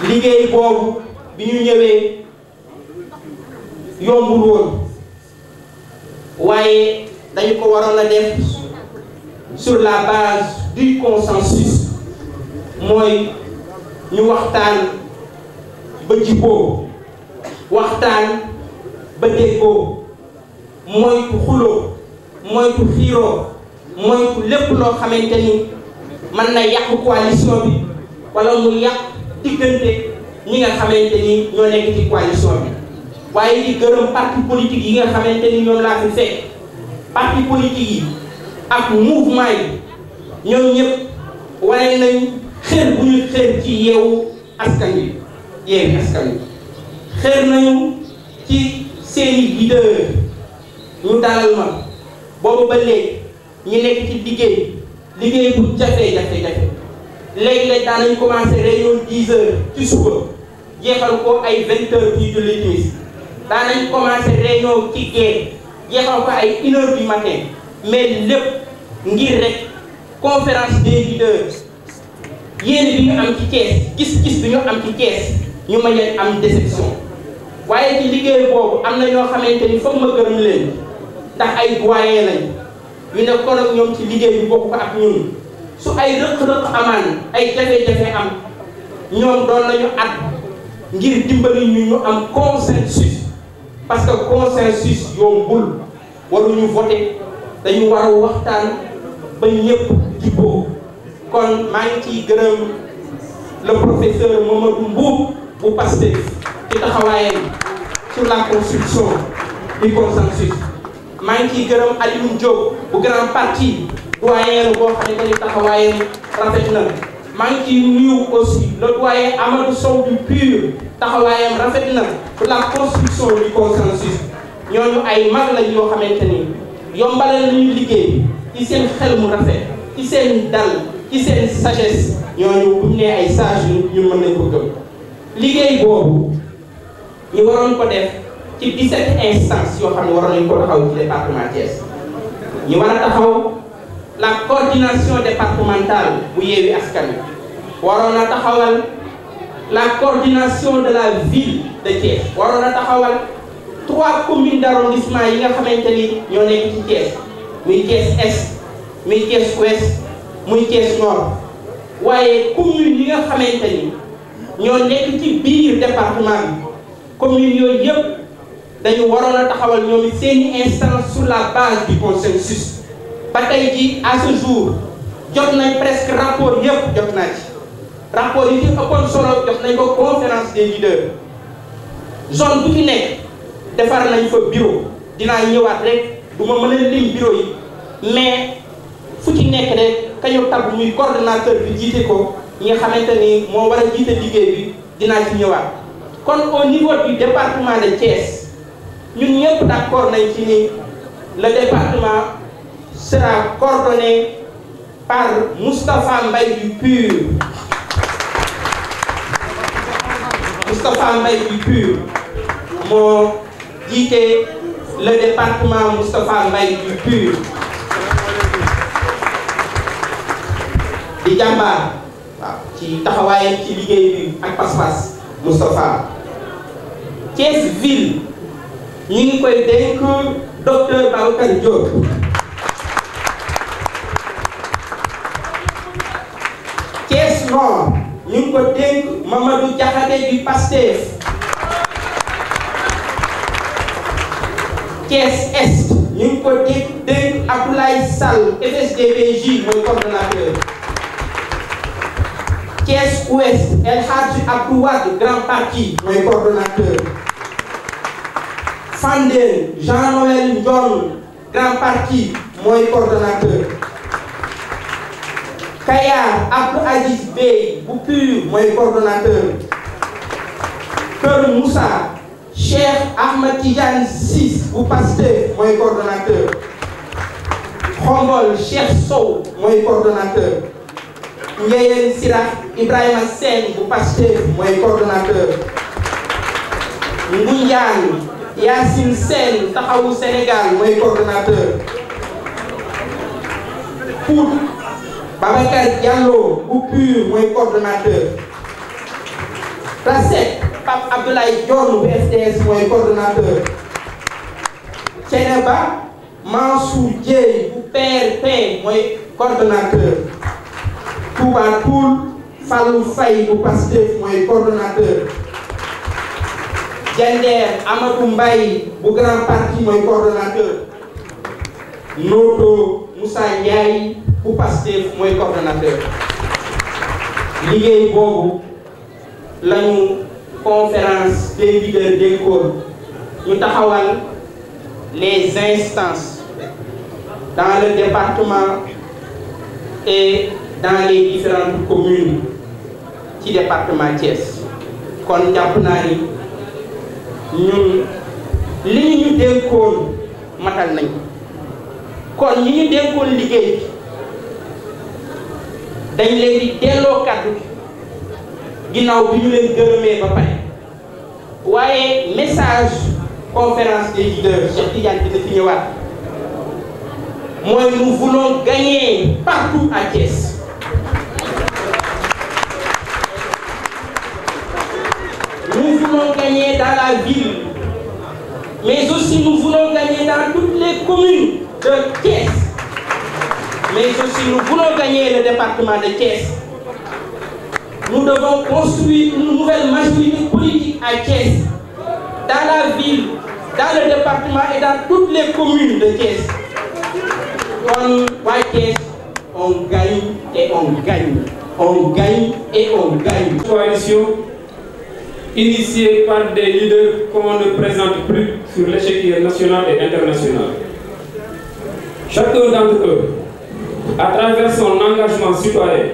liggéey boobu bi ñu ñëwee yombul woon waaye dañu ko waroon a def sur la base du consensus mooy ñu waxtaan ba jibboo waxtaan ba déggoo moytu xuloo moytu xiiroo moytu lépp loo xamante ni mën na yàq coalition bi wala mu yàq diggante ñi nga xamante ni ñoo nekk ci coalition bi waaye di gërëm parti politique yi nga xamante ni ñoom laa fi fekk parti politique yi ak mouvement yi ñoom ñëpp wane nañ xër bu ñu xër ci yeewu askan wi yeewi askan wi xër nañu ci seeni leader ñu dalal ma boobu ba léegi ñu nekk ci liggéey bu jafe-jafe léegi-léeg daan nañ commencé réunion 10 heures ci suba jeexal ko ay 20 heures bii julli timis daan nañ commencé réunion ci gée jeexal ko ay 1 heure du matin mais lépp ngir rek conférence des leaders yéen bi ñu am ci Thiès gis-gis bi ñu am ci Thiès ñu ma leen am déception waaye ci liggéey boobu am na ñoo xamante ni foog ma gërëm leen ndax ay doyen lañ ñu ne kon ak ñoom ci liggéey bi bokk ko ak ñun su ay rëq-rëq amaan ay jafe-jafe am ñoom doon nañu at ngir dimbali ñu am consensus parce que consensus yombul waruñu voter dañu war a waxtaan ba ñëpp jibboo kon maa ngi ciy gërëm le professeur Mamadou Mboup bu Pastef ci taxawaayam sur la construction du consensus maa ngi ciy gërëm Alioune Diop bu grand parti doyen boo xam ne taxawaayam rafet na maa ngi ciy nuyu aussi le doyen Amadou Sow du PUR taxawaayam rafet na pour la construction du consensus ñooñu ay mag lañ yoo xamante ni yombalal nañu liggéey ci seen xel mu rafet ci seen dal ci seen sagesse ñooñu bu ñu nee ay sage ñu mën nañ ko gëm liggéey boobu ñu waroon ko def ci 17 instances yoo xam ne waroon nañ ko taxaw ci département Thiès ñu war a taxaw la coordination départementale bu Yewwi Askan Wi waroon a taxawal la coordination de la ville de Thiès waroon a taxawal 3 communes d'arrondissement yi nga xamante ni ñoo nekk ci Thiès muy Thiès Est muy Thiès Ouest muy Thiès Nord waaye communes yi nga xamante ni ñoo nekk ci biir département bi communes yooyu yëpp dañu waroon a taxawal ñoom seeni instance sur la base du consensus ba tey ji à ce jour jot nañ presque rapport yëpp jot naa ci rapport yi ci ëppoon solo jox nañ ko conférence des leaders zone bu ci nekk defar nañ fa bureau dinaa ñëwaat rek du ma mën a lim bureau yi mais fu ci nekk rek kañu tab muy coordonnateur bi jiite ko ñi nga xamante ni moo war a jiite liggéey bi dinaa ci ñëwaat kon au niveau du département de Thiès ñun ñëpp d'accord nañ ci ni le département sera coordonné par Moustapha Mbaye du PUR. Moustapha Mbaye du PUR moo jiite le département Moustapha Mbaye du PUR di jàmbaar waaw ci taxawaayam ci liggéey bi ak pas-pas Moustapha. Thiès ville ñu ngi koy dénk docteur Babacar Diop. Thiès Nord ñu ngi ko dénk Mamadou Diakhaté du Pastef. Thiès Est ñu ngi ko dénk Abdoulaye Sall FSDBJ mooy coordonnateur. Thiès Ouest El Hadji Abdou Wade grand parti mooy coordonnateur. Fandène Jean-Noël Ndion grand parti mooy coordonnateur. Kayar Abdou Aziz Bey bu PUR mooy coordonnateur. Kër Moussa Cheikh Ahmed Tidiane Ciss bu Pastef mooy coordonnateur. Khombol Cheikh Sow mooy coordonnateur. Ndiéyène Sirakh Ibrahima Sène bu Pastef mooy coordonnateur. Ngoundiane Yacine Sène Taxawu Sénégal mooy coordonnateur. Pout Babacar Diallo bu PUR mooy coordonnateur. Rasek Pape Abdoulaye Dione bu FDS mooy coordonnateur. Thiénaba Mansour Dieye bu PRP mooy coordonnateur. Touba Toul Fallou Faye bu Pastef mooy coordonnateur. Diender Amadou Mbaye bu Grand Parti mooy coordonnateur. Noto Moussa Ndiaye bu Pastef mooy coordonnateur. liggéey boobu lañu conférence des leaders dénkoon ñu taxawal les instances dans le département et dans les différentes communes ci département Thiès. kon jàpp naa ni ñun li ñu dénkoon matal nañ kon ñi ñu dénkoon liggéey dañ leen di delloo kàddu ginnaaw bi ñu leen gërëmee ba pare waaye message conférence des leaders Cheikh Tidiane dina fi ñëwaat mooy nous voulons gagner partout à Thiès. Nous voulons gagner dans la ville, mais aussi nous voulons gagner dans toutes les communes de Thiès. Mais aussi nous voulons gagner le département de Thiès. Nous devons construire une nouvelle majorité politique à Thiès, dans la ville, dans le département et dans toutes les communes de Thiès. On Thiès, on gagne et on gagne. On gagne et on gagne. Coalition initiée par des leaders qu'on ne présente plus sur l'échiquier national et international. Chacun d'entre eux, à travers son engagement citoyen,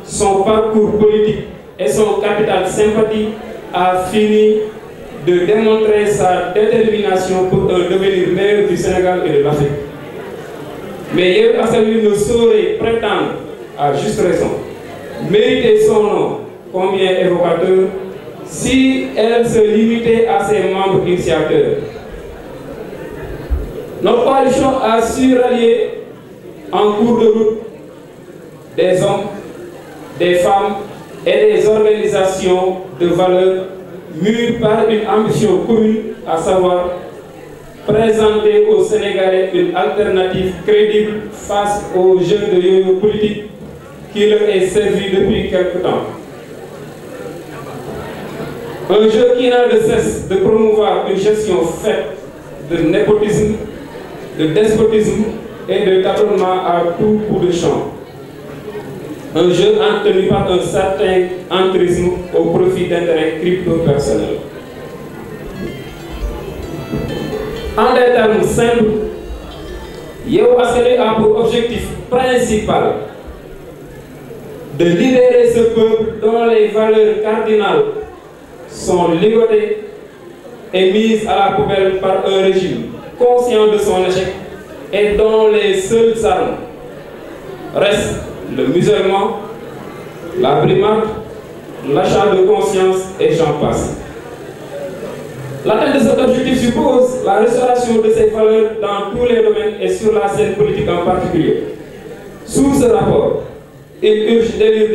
son parcours politique et son capital sympathie, a fini de démontrer sa détermination pour un devenir meilleur du Sénégal et de l'Afrique. Mais Yewwi Askan Wi ne saurait prétendre, à juste raison, mériter son nom, combien évocateur, si elle se limitait à ses membres initiateurs. Notre coalition a su rallier en cours de route des hommes, des femmes et des organisations de valeurs mues par une ambition commune, à savoir présenter aux Sénégalais une alternative crédible face au jeu de yo-yo politique qui leur est servi depuis quelque temps. Un jeu qui n'a de cesse de promouvoir une gestion faite de népotisme, de despotisme et de tâtonnement à tout bout de champ. Un jeu entretenu par un certain entrisme au profit d'intérêts crypto-personnels. En des termes simples, Yewwi Askan Wi a pour objectif principal de libérer ce peuple dont les valeurs cardinales sont ligotées et mises à la poubelle par un régime conscient de son échec et dont les seules armes restent le musellement, la brimade, l'achat de conscience et j'en passe. L'atteinte de cet objectif suppose la restauration de ces valeurs dans tous les domaines et sur la scène politique en particulier. Sous ce rapport, il urge d'élire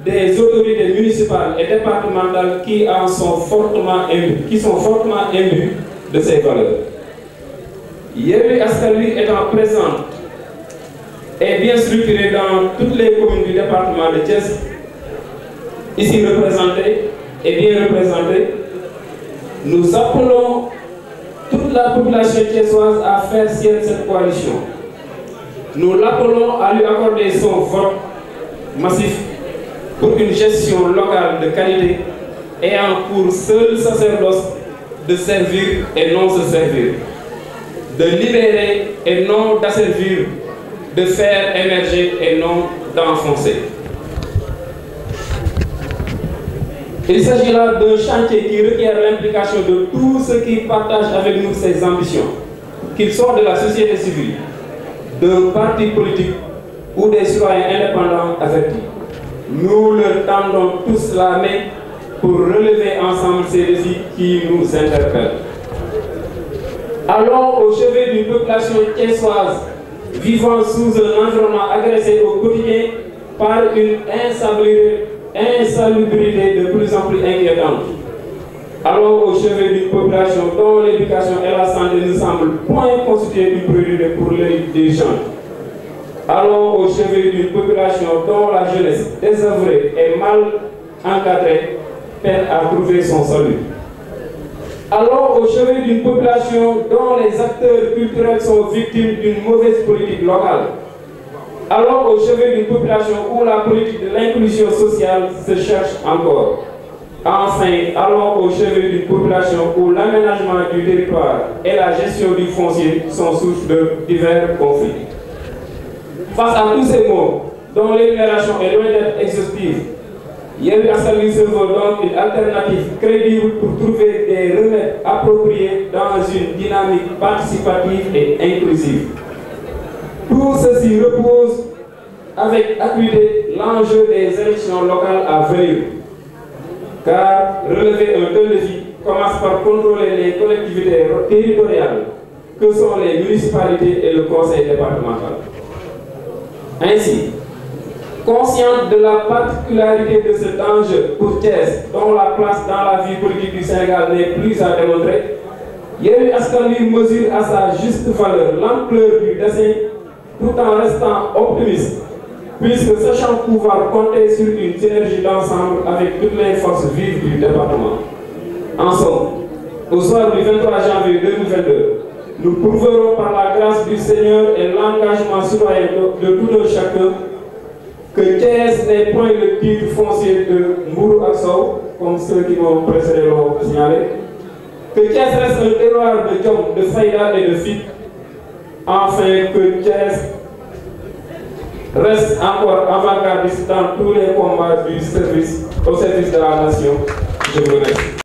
des autorités municipales et départementales qui sont fortement imbues de ces valeurs. Yewwi Askan Wi étant présente et bien structurée dans toutes les communes du département de Thiès, ici représentées et bien représentées, nous appelons toute la population thiessoise à faire sienne cette coalition. Nous l'appelons à lui accorder son vote massif pour une gestion locale de qualité ayant pour seul sacerdoce de servir et non se servir, de libérer et non d'asservir, de faire émerger et non d'enfoncer. Il s'agit là d'un chantier qui requiert l'implication de tous ceux qui partagent avec nous ces ambitions, qu'ils soient de la société civile, d'un parti politique ou des citoyens indépendants avertis. Nous leur tendons tous la main pour relever ensemble ces défis qui nous interpellent. Allons au chevet d'une population thiessoise vivant sous un environnement agressé au quotidien par une insalubrité de plus en plus inquiétante. Allons au chevet d'une population dont l'éducation et la santé ne semblent point constituer une priorité pour les dirigeants. Allons au chevet d'une population dont la jeunesse désœuvrée et mal encadrée peine à trouver son salut. Allons au chevet d'une population dont les acteurs culturels sont victimes d'une mauvaise politique locale. Allons au chevet d'une population où la politique de l'inclusion sociale se cherche encore. Enfin, allons au chevet d'une population où l'aménagement du territoire et la gestion du foncier sont sources de divers conflits. Face à tous ces maux, dont l'énumération est loin d'être exhaustive, Yewwi Askan Wi se veut donc une alternative crédible pour trouver des remèdes appropriés dans une dynamique participative et inclusive. Tout ceci repose avec acuité l'enjeu des élections locales à venir. Car relever un tel défi commence par contrôler les collectivités territoriales que sont les municipalités et le conseil départemental. Ainsi, consciente de la particularité de cet enjeu pour Thiès, dont la place dans la vie politique du Sénégal n'est plus à démontrer, Yewwi Askan Wi mesure à sa juste valeur l'ampleur du dessein tout en restant optimiste, puisque sachant pouvoir compter sur une synergie d'ensemble avec toutes les forces vives du département. En somme, au soir du 23 janvier 2022, nous prouverons par la grâce du Seigneur et l'engagement citoyen de tout un chacun que Thiès n'est point le titre foncier de Mbourou ak Sow, comme ceux qui m'ont précédé l'ont signalé, que Thiès reste un terroir de jom, de faïda et de fit, enfin que Thiès reste encore avant-gardiste dans tous les combats au service de la nation. Je vous remercie.